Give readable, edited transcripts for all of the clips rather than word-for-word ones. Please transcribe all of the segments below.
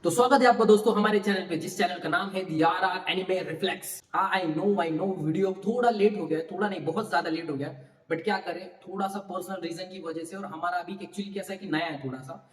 तो स्वागत है आपका दोस्तों हमारे चैनल पे, जिस चैनल का नाम है DRR anime reflex. I know video थोड़ा लेट हो गया, थोड़ा नहीं बहुत ज्यादा लेट हो गया, बट क्या करें, थोड़ा सा पर्सनल रीजन की वजह से। और हमारा अभी एक्चुअली कैसा है कि नया है, थोड़ा सा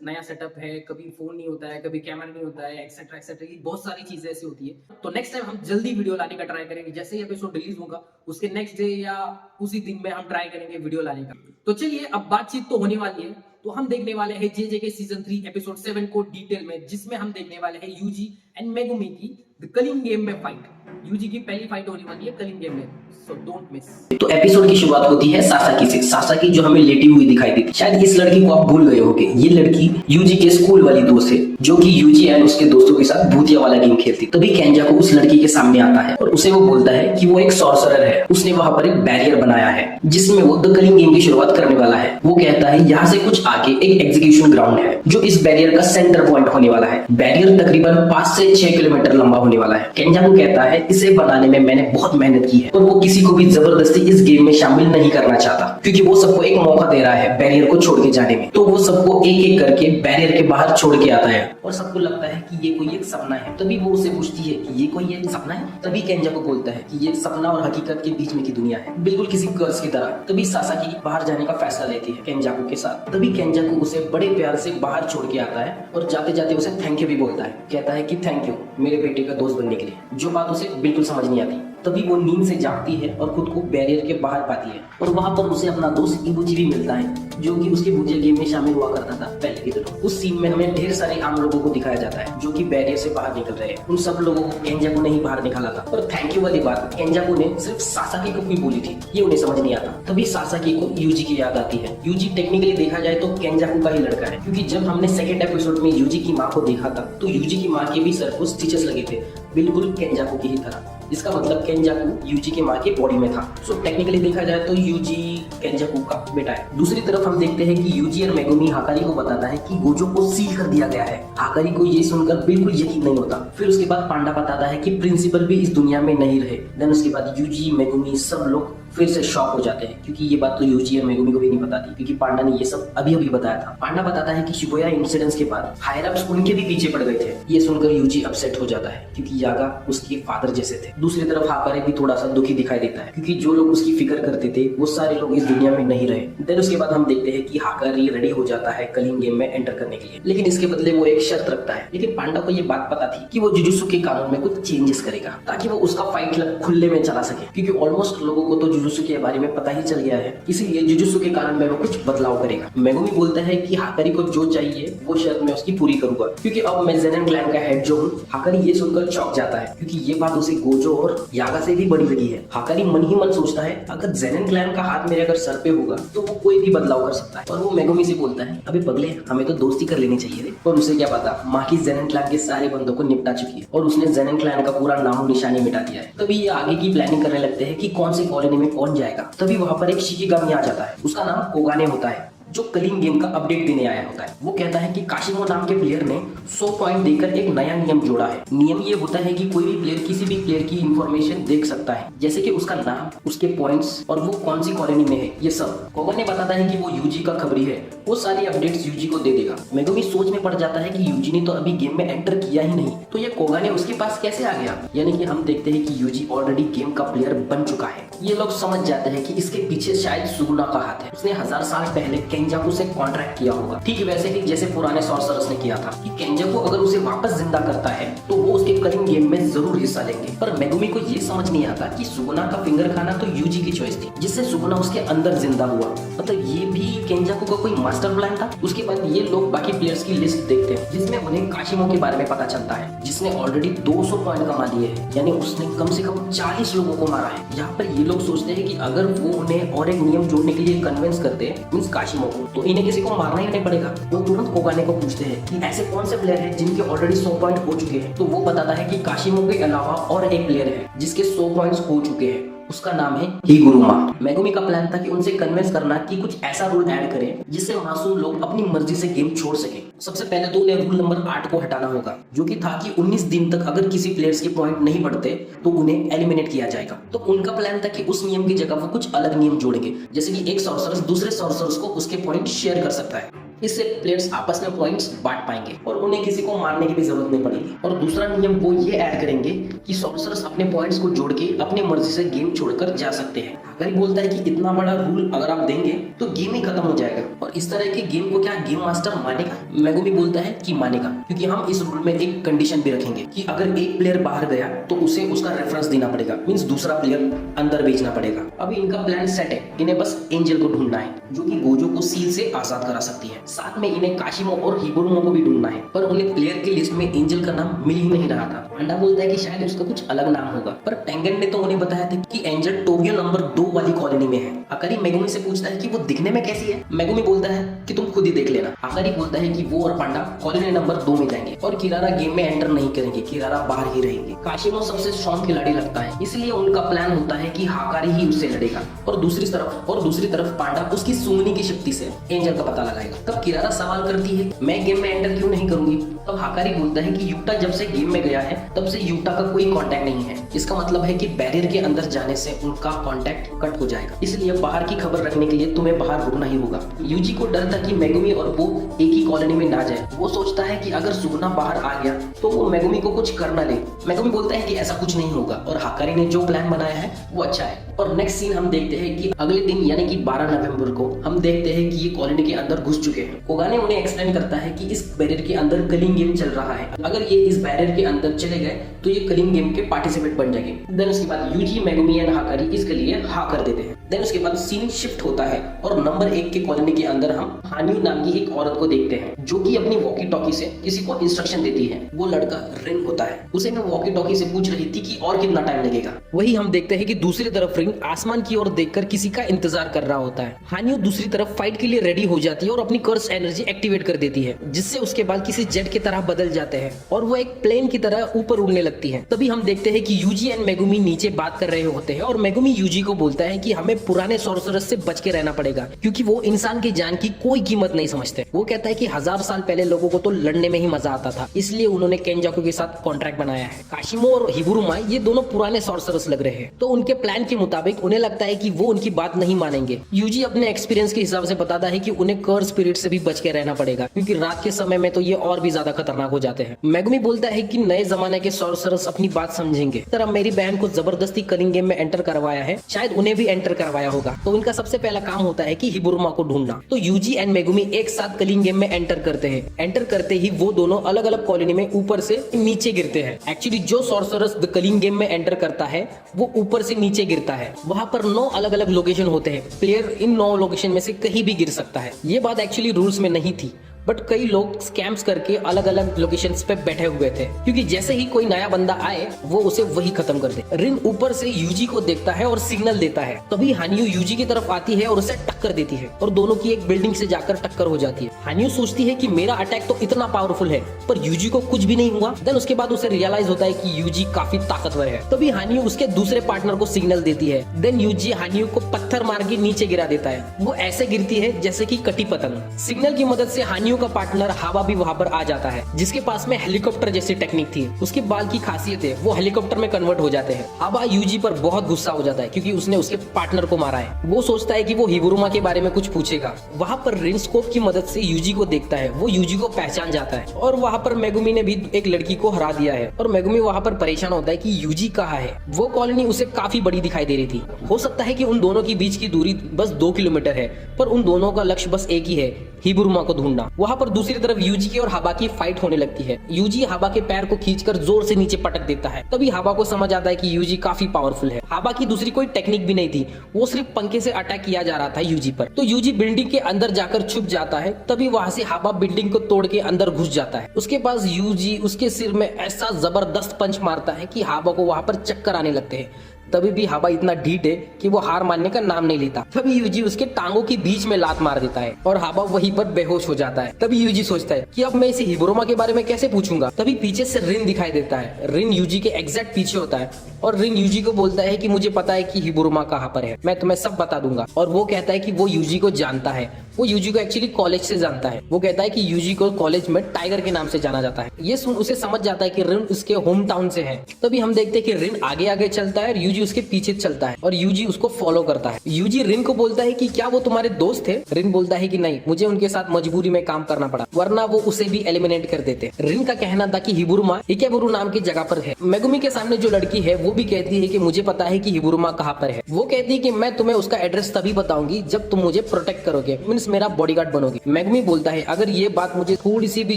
नया सेटअप है, कभी फोन नहीं होता है, कभी कैमरा नहीं होता है, एक्सेट्रा एक्सेट्रा, बहुत सारी चीजें ऐसी होती है। तो नेक्स्ट टाइम हम जल्दी वीडियो लाने का ट्राई करेंगे। जैसे ही एपिसोड रिलीज होगा उसके नेक्स्ट डे या उसी दिन में हम ट्राई करेंगे वीडियो लाने का। तो चलिए, अब बातचीत तो होने वाली है, तो हम देखने वाले हैं जेजे के सीजन 3 एपिसोड 7 को डिटेल में, जिसमें हम देखने वाले हैं यूजी एंड मेगुमी की द कलिंग गेम में फाइट। यूजी की पहली फाइट होने वाली है कलिंग गेम में, सो डोंट मिस। तो एपिसोड की शुरुआत होती है सासाकी से। सासाकी जो हमें लेटी हुई दिखाई देती, शायद इस लड़की को आप भूल गए होंगे। ये लड़की यूजी के स्कूल वाली दोस्त है, जो कि यूजी एंड उसके दोस्तों के साथ भूतिया वाला गेम खेलती। तभी केंजा को उस लड़की के सामने आता है और उसे वो बोलता है कि वो एक सॉर्सरर है। उसने वहां पर एक बैरियर बनाया है जिसमें वो द कलिंग गेम की शुरुआत करने वाला है। वो कहता है यहाँ से कुछ आगे एक एग्जीक्यूशन ग्राउंड है जो इस बैरियर का सेंटर पॉइंट होने वाला है। बैरियर तकरीबन 5 से 6 किलोमीटर लंबा होने वाला है। केंजा को कहता है इसे बनाने में मैंने बहुत मेहनत की है और वो किसी को भी जबरदस्ती इस गेम में शामिल नहीं करना चाहता, क्योंकि वो सबको एक मौका दे रहा है बैरियर को छोड़ के जाने में। तो वो सबको एक एक करके बैरियर के बाहर छोड़ के आता है और सबको लगता है कि ये कोई एक सपना है। तभी वो उसे पूछती है कि ये कोई एक सपना है। तभी केंजा को बोलता है कि ये सपना और हकीकत के बीच में की दुनिया है, बिल्कुल किसी कर्ज की तरह। तभी सासाकी बाहर जाने का फैसला लेती है केंजाकू के साथ। तभी केंजाकू उसे बड़े प्यार से बाहर छोड़ के आता है और जाते जाते उसे थैंक यू भी बोलता है। कहता है कि थैंक यू मेरे बेटे का दोस्त बनने के लिए, जो बात उसे बिल्कुल समझ नहीं आती। तभी वो नींद से जागती है और खुद को बैरियर के बाहर पाती है और वहां पर उसे अपना दोस्त इबुची भी मिलता है, जो कि उसके भूतिया गेम में शामिल हुआ करता था पहले की तरह। उस सीन में हमें ढेर सारे आम लोगों को दिखाया जाता है जो कि बैरियर से बाहर निकल रहे हैं। उन सब लोगों को केंजाकू ने ही बाहर निकाला था। और थैंक यू वाली बात केंजाकू ने सिर्फ सासाकी को भी बोली थी, ये उन्हें समझ नहीं आता। तभी सासाकी को यूजी की याद आती है। यूजी टेक्निकली देखा जाए तो केंजाकू का ही लड़का है, क्योंकि जब हमने सेकंड एपिसोड में यूजी की माँ को देखा था तो यूजी की माँ के भी सर को स्टिचेस लगे थे, बिल्कुल केंजाकू की ही तरह। इसका मतलब केंजाकू यूजी के माँ के बॉडी में था। सो टेक्निकली देखा जाए तो यूजी केंजाकू का बेटा है। दूसरी तरफ हम देखते हैं कि यूजी और मेगुमी हाकारी को बताता है कि गोजो को सील कर दिया गया है। हाकारी को ये सुनकर बिल्कुल यकीन नहीं होता। फिर उसके बाद पांडा बताता है कि प्रिंसिपल भी इस दुनिया में नहीं रहे। देन उसके बाद यूजी मेगुमी सब लोग फिर से शॉक हो जाते हैं, क्योंकि ये बात तो यूजी और मेगुमी को भी नहीं पता थी, क्योंकि पांडा ने ये सब अभी अभी बताया था। पांडा बताता है कि शिबुया इंसिडेंट्स के बाद हायर अप्स उनके भी पीछे पड़ गए थे। ये सुनकर यूजी अपसेट हो जाता है, क्योंकि यागा उसके फादर जैसे थे। दूसरी तरफ हाकारे भी थोड़ा सा दुखी दिखाई देता है, क्योंकि जो लोग उसकी फिक्र करते थे वो सारे लोग इस दुनिया में नहीं रहे। देन उसके बाद हम देखते हैं कि हाकारी रेडी हो जाता है कलिंग गेम में एंटर करने के लिए, लेकिन इसके बदले वो एक शर्त रखता है। लेकिन पांडा को ये बात पता थी कि वो जुजुत्सु के कानून में कुछ चेंजेस करेगा, ताकि वो उसका फाइट क्लब खुले में चला सके, क्योंकि ऑलमोस्ट लोगों को तो जुजुत्सु के बारे में पता ही चल गया है। इसीलिए जुजुत्सु के कानून में वो कुछ बदलाव करेगा। मेगुमी बोलता है कि हाकारी को जो चाहिए वो शर्त मैं उसकी पूरी करूंगा, क्योंकि अब मैं ज़ेनिन क्लैन का हेड जो हूँ। हाकारी ये सुनकर चौंक जाता है, क्योंकि ये बात उसे गोजो और यागा से भी बड़ी लगी है। हाकारी मन ही मन सोचता है अगर ज़ेनिन क्लैन का हाथ मेरे अगर सर पे होगा तो वो कोई भी बदलाव कर सकता है। और वो मेगुमी से बोलता है अबे पगले, हमें तो दोस्ती कर लेनी चाहिए रे। और उसे क्या पता, माँ की ज़ेनिन क्लैन के सारे बंदों को निपटा चुकी है और उसने ज़ेनिन क्लैन का पूरा नामो निशानी मिटा दिया है। तभी ये आगे की प्लानिंग करने लगते हैं कि कौन से कॉलोनी में कौन जाएगा। तभी वहां पर एक शिकिगामी आ जाता है, उसका नाम कोगाने होता है, जो कलिंग गेम का अपडेट देने आया होता है। वो कहता है कि काशिमो नाम के प्लेयर ने 100 पॉइंट देकर एक नया नियम जोड़ा है। नियम ये होता है कि कोई भी प्लेयर किसी भी प्लेयर की इंफॉर्मेशन देख सकता है, जैसे कि उसका नाम, उसके पॉइंट्स और वो कौन सी कॉलोनी में है, ये सब। कोगन ने बताता है कि वो यूजी का खबरी है, वो सारी अपडेट्स यूजी को दे देगा। मेगुमी सोच में पड़ जाता है कि यूजी ने तो अभी गेम में एंटर किया ही नहीं, तो ये कोगाने उसके पास कैसे आ गया। यानी कि हम देखते हैं कि यूजी ऑलरेडी गेम का प्लेयर बन चुका है। ये लोग समझ जाते हैं कि इसके पीछे शायद सुगुना का हाथ है। उसने 1000 साल पहले केंजाकू से कॉन्ट्रैक्ट किया होगा, ठीक वैसे ही जैसे पुराने सॉर्सरर्स ने किया था, कि केंजाकू अगर उसे वापस जिंदा करता है तो वो उसके कलिंग गेम में जरूर हिस्सा लेंगे। पर मेगुमी को ये समझ नहीं आता कि सुगुना का फिंगर खाना तो यूजी की चॉइस थी, जिससे सुगुना उसके अंदर जिंदा हुआ। मतलब ये भी केंजाकू का कोई मास्टर प्लान था। उसके बाद ये लोग बाकी प्लेयर्स की लिस्ट देखते हैं, जिसमें उन्हें काशिमो के बारे में पता चलता है, जिसने ऑलरेडी 200 पॉइंट कमा लिए हैं, यानी उसने कम से कम 40 लोगों को मारा है। यहाँ पर ये लोग सोचते हैं कि अगर वो उन्हें और एक नियम जोड़ने के लिए कन्विंस करते हैं मींस काशिमो को, तो इन्हें किसी को मारना ही नहीं पड़ेगा। वो तुरंत कोगाने को पूछते हैं कि ऐसे कौन से प्लेयर हैं जिनके ऑलरेडी 100 पॉइंट हो चुके हैं। तो वो बताता है कि काशिमो के अलावा और एक प्लेयर है जिसके 100 पॉइंट्स हो चुके हैं, उसका नाम है हिगुरुमा। मेगुमी का प्लान था कि उनसे कन्विंस करना कि कुछ ऐसा रूल ऐड करें जिससे मासूम लोग अपनी मर्जी से गेम छोड़ सके। सबसे पहले तो उन्हें रूल नंबर 8 को हटाना होगा, जो कि था कि 19 दिन तक अगर किसी प्लेयर्स के पॉइंट नहीं बढ़ते तो उन्हें एलिमिनेट किया जाएगा। तो उनका प्लान था कि उस नियम की जगह वो कुछ अलग नियम जोड़ेंगे, जैसे कि एक सॉर्सरर दूसरे सॉर्सरर्स को उसके पॉइंट शेयर कर सकता है। इससे प्लेयर्स आपस में पॉइंट्स बांट पाएंगे और उन्हें किसी को मारने की भी जरूरत नहीं पड़ेगी। और दूसरा नियम वो ये ऐड करेंगे कि सॉर्सरर्स अपने पॉइंट्स को जोड़ के अपनी मर्जी से गेम छोड़कर जा सकते हैं। अगर बोलता है कि इतना बड़ा रूल अगर आप देंगे तो गेम ही खत्म हो जाएगा। और इस तरह के गेम को क्या गेम मास्टर मानेगा? मेगुमी बोलता है कि मानेगा, क्योंकि हम इस रूल में एक कंडीशन भी रखेंगे कि अगर एक प्लेयर बाहर गया तो उसे उसका रेफरेंस देना पड़ेगा, मींस दूसरा प्लेयर अंदर भेजना पड़ेगा। अभी इनका प्लान सेट है, इन्हें बस एंजल को ढूंढना है जो कि गोजो को सील से आजाद करा सकती है। साथ में इन्हें काशिमो और हिबुरुमो को भी ढूंढना है, पर उन्हें प्लेयर की लिस्ट में एंजल का नाम मिल ही नहीं रहा था। पांडा बोलता है कि शायद उसका कुछ अलग नाम होगा, पर टेंगन ने तो उन्हें बताया था कि एंजल टोक्यो नंबर 2 वाली कॉलोनी में है। अकारी मेगुमी से पूछता है कि वो दिखने में कैसी है। मेगुमी बोलता है कि तुम खुद ही देख लेना। अकारी बोलता है कि वो और पांडा कॉलोनी नंबर 2 में जाएंगे और किरारा गेम में एंटर नहीं करेंगे, किरारा बाहर ही रहेंगे। काशिमो सबसे स्ट्रॉन्ग खिलाड़ी लगता है, इसलिए उनका प्लान होता है कि हाकारी ही उससे लड़ेगा और दूसरी तरफ पांडा उसकी सुंगनी की शक्ति से एंजल का पता लगाएगा। तब किरारा सवाल करती है मैं गेम में एंटर क्यों नहीं करूंगी? तब हाकारी बोलता है कि युक्ता जब से गेम में गया है तब से युक्ता का कोई कांटेक्ट नहीं है। इसका मतलब है कि बैरियर के अंदर जाने से उनका कांटेक्ट कट हो जाएगा, इसलिए बाहर की खबर रखने के लिए तुम्हें बाहर रुकना ही होगा। यूजी को डर था कि मेगुमी और वो एक ही कॉलोनी में ना जाए। वो सोचता है कि अगर सुगुना बाहर आ गया तो वो मेगुमी को कुछ कर ना ले। मेगुमी बोलता है कि ऐसा कुछ नहीं होगा और हाकारी ने जो प्लान बनाया है वो अच्छा है। और नेक्स्ट सीन हम देखते हैं कि अगले दिन यानी कि 12 नवंबर को हम देखते हैं कि ये कॉलोनी के अंदर घुस चुके हैं। कोगाने उन्हें एक्सप्लेन करता है कि इस बैरियर के अंदर कलिंग गेम चल रहा है, अगर ये इस बैरियर के अंदर चले गए तो ये कलिंग गेम के पार्टिसिपेट बन जाएंगे। देन उसके बाद यूजी, मेगुमी एंड हाकारी इसके लिए हाँ कर देते हैं। देन उसके बाद सीन शिफ्ट होता है और नंबर 1 के कॉलोनी के अंदर हम हान्यू नाम की एक औरत को देखते हैं जो कि अपनी वॉकी टॉकी से किसी को इंस्ट्रक्शन देती है। वो लड़का रिन होता है, उसे मैं वॉकी टॉकी से पूछ रही थी कि और कितना टाइम लगेगा। वही हम देखते हैं कि दूसरी तरफ रिन आसमान की ओर देखकर किसी का इंतजार कर रहा होता है। हान्यू दूसरी तरफ फाइट के लिए रेडी हो जाती है और अपनी कर्स एनर्जी एक्टिवेट कर देती है, जिससे उसके बाल किसी जेट की तरह बदल जाते हैं और वो एक प्लेन की तरह ऊपर उड़ने लगती है। तभी हम देखते हैं कि यूजी एंड मेगुमी नीचे बात कर रहे होते हैं और मेगुमी यूजी को बोलता है कि हमें पुराने सॉर्सरर्स से बच के रहना पड़ेगा क्योंकि वो इंसान की जान की कोई कीमत नहीं समझते। वो कहता है कि 1000 साल पहले लोगों को तो लड़ने में ही मजा आता था, इसलिए उन्होंने केंजाकू के साथ कॉन्ट्रैक्ट बनाया है। काशिमो और हिबुरुमा ये दोनों पुराने सॉर्सरर्स लग रहे हैं, तो उनके प्लान के मुताबिक उन्हें लगता है कि वो उनकी बात नहीं मानेंगे। यूजी अपने एक्सपीरियंस के हिसाब से बताता है कि उन्हें कर्स स्पिरिट से भी बच के रहना पड़ेगा क्योंकि रात के समय में तो ये और भी ज्यादा खतरनाक हो जाते हैं। मेगुमी बोलता है कि नए जमाने के सॉर्सरर्स अपनी बात समझेंगे। तरह मेरी बहन को जबरदस्ती कलिंग गेम में एंटर करवाया है, शायद उन्हें भी एंटर करवाया होगा, तो उनका सबसे पहला काम होता है कि हिबुरुमा को ढूंढना। तो यूजी एंड मेगुमी एक साथ कलिंग गेम में एंटर करते हैं। एंटर करते ही वो दोनों अलग अलग कॉलोनी में ऊपर से नीचे गिरते हैं। एक्चुअली जो सॉर्सरर्स द कलिंग गेम में एंटर करता है वो ऊपर से नीचे गिरता है। वहां पर 9 अलग अलग लोकेशन होते हैं, प्लेयर इन 9 लोकेशन में से कहीं भी गिर सकता है। ये बात एक्चुअली रूल्स में नहीं थी, बट कई लोग स्कैम्स करके अलग अलग लोकेशंस पे बैठे हुए थे क्योंकि जैसे ही कोई नया बंदा आए वो उसे वही खत्म कर दे। रिन ऊपर से यूजी को देखता है और सिग्नल देता है। तभी हान्यू यूजी की तरफ आती है और उसे टक्कर देती है और दोनों की एक बिल्डिंग से जाकर टक्कर हो जाती है। हान्यू सोचती है कि मेरा अटैक तो इतना पावरफुल है पर यूजी को कुछ भी नहीं हुआ। देन उसके बाद उसे रियलाइज होता है कि यूजी काफी ताकतवर है। तभी हान्यू उसके दूसरे पार्टनर को सिग्नल देती है। देन यूजी हान्यू को पत्थर मार के नीचे गिरा देता है। वो ऐसे गिरती है जैसे कि कटी पतंग। सिग्नल की मदद से हान्यू का पार्टनर हावा भी वहां पर आ जाता है, जिसके पास में हेलीकॉप्टर जैसी टेक्निक थी। उसके बाल की खासियत है वो हेलीकॉप्टर में कन्वर्ट हो जाते हैं। हावा यूजी पर बहुत गुस्सा हो जाता है क्योंकि उसने उसके पार्टनर को मारा है। वो सोचता है कि वो हिबुरुमा के बारे में कुछ पूछेगा। वहां पर रिन स्कोप की मदद से यूजी को देखता है। वो यूजी को पहचान जाता है और वहां पर मेगुमी ने भी एक लड़की को हरा दिया है और मेगुमी वहां पर परेशान होता है कि यूजी कहाँ है। वो कॉलोनी उसे काफी बड़ी दिखाई दे रही थी। हो सकता है कि उन दोनों के बीच की दूरी बस 2 किलोमीटर है, पर उन दोनों का लक्ष्य बस एक ही है, हिबुरुमा को ढूंढना। वहां पर दूसरी तरफ यूजी की और हाबा की फाइट होने लगती है। यूजी हाबा के पैर को खींचकर जोर से नीचे पटक देता है। तभी हाबा को समझ आता है कि यूजी काफी पावरफुल है। हाबा की दूसरी कोई टेक्निक भी नहीं थी, वो सिर्फ पंखे से अटैक किया जा रहा था यूजी पर। तो यूजी बिल्डिंग के अंदर जाकर छुप जाता है। तभी वहां से हाबा बिल्डिंग को तोड़ के अंदर घुस जाता है। उसके पास यूजी उसके सिर में ऐसा जबरदस्त पंच मारता है कि हाबा को वहां पर चक्कर आने लगते हैं। तभी भी हाबा इतना ढीठ है कि वो हार मानने का नाम नहीं लेता। तभी यूजी उसके टांगों के बीच में लात मार देता है और हाबा वहीं पर बेहोश हो जाता है। तभी यूजी सोचता है कि अब मैं इसे हिबुरुमा के बारे में कैसे पूछूंगा। तभी पीछे से रिन दिखाई देता है। रिन यूजी के एग्जैक्ट पीछे होता है और रिन यूजी को बोलता है कि मुझे पता है कि हिबुरुमा कहाँ पर है, मैं तुम्हें सब बता दूंगा। और वो कहता है कि वो यूजी को जानता है, वो यूजी को एक्चुअली कॉलेज से जानता है। वो कहता है कि यूजी को कॉलेज में टाइगर के नाम से जाना जाता है। ये सुन उसे समझ जाता है कि रिन उसके होम टाउन से है। तभी हम देखते हैं कि रिन आगे आगे चलता है और यूजी उसके पीछे चलता है और यूजी उसको फॉलो करता है। यूजी रिन को बोलता है कि क्या वो तुम्हारे दोस्त थे? रिन बोलता है कि नहीं, मुझे उनके साथ मजबूरी में काम करना पड़ा, वरना वो उसे भी एलिमिनेट कर देते। रिन का कहना था कि हिबुरुमा इकेबुरु नाम की जगह पर है। मेगुमी के सामने जो लड़की है वो भी कहती है कि मुझे पता है कि हिबुरुमा कहाँ पर है। वो कहती है कि मैं तुम्हें उसका एड्रेस तभी बताऊंगी जब तुम मुझे प्रोटेक्ट करोगे, मींस मेरा बॉडीगार्ड बनोगे। मेगुमी बोलता है अगर ये बात मुझे थोड़ी सी भी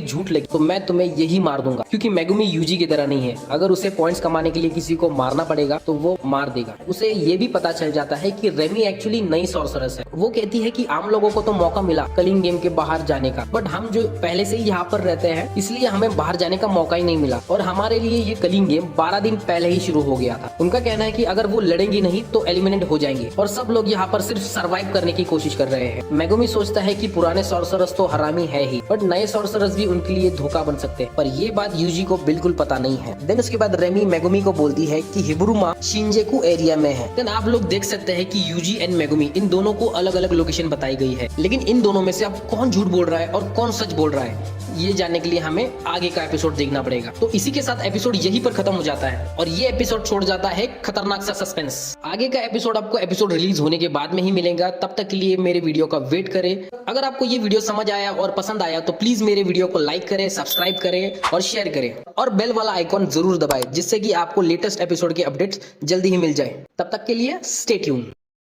झूठ लगी तो मैं तुम्हें यही मार दूंगा, क्योंकि मेगुमी यूजी की तरह नहीं है। अगर उसे पॉइंट्स कमाने के लिए किसी को मारना पड़ेगा तो वो मार देगा। उसे ये भी पता चल जाता है कि रेमी एक्चुअली नई सॉर्सरस है। वो कहती है कि आम लोगों को तो मौका मिला कलिंग गेम के बाहर जाने का, बट हम जो पहले से ही यहाँ पर रहते हैं इसलिए हमें बाहर जाने का मौका ही नहीं मिला, और हमारे लिए ये कलिंग गेम 12 दिन पहले ही शुरू हो गया था। उनका कहना है कि अगर वो लड़ेंगी नहीं तो एलिमिनेट हो जाएंगे और सब लोग यहाँ पर सिर्फ सर्वाइव करने की कोशिश कर रहे हैं। मेगुमी सोचता है कि पुराने सॉर्सरस तो हरामी है ही, बट नए सॉर्सरस भी उनके लिए धोखा बन सकते हैं, पर ये बात यूजी को बिल्कुल पता नहीं है। देन उसके बाद रेमी मेगुमी को बोलती है कि हिबुरुमा शिंजेकु एरिया में है। देन आप लोग देख सकते हैं कि यूजी एंड मेगुमी इन दोनों को अलग अलग लोकेशन बताई गई है, लेकिन इन दोनों में से अब कौन झूठ बोल रहा है और कौन सच बोल रहा है ये जानने के लिए हमें आगे का एपिसोड देखना पड़ेगा। तो इसी के साथ एपिसोड यहीं पर खत्म हो जाता है और ये एपिसोड छोड़ जाता है खतरनाक सा सस्पेंस। आगे का एपिसोड आपको एपिसोड रिलीज होने के बाद में ही मिलेगा। तब तक के लिए मेरे वीडियो का वेट करें। अगर आपको ये वीडियो समझ आया और पसंद आया तो प्लीज मेरे वीडियो को लाइक करें, सब्सक्राइब करें और शेयर करें और बेल वाला आइकॉन जरूर दबाएं, जिससे कि आपको लेटेस्ट एपिसोड के अपडेट्स जल्दी ही मिल जाए। तब तक के लिए स्टे ट्यून।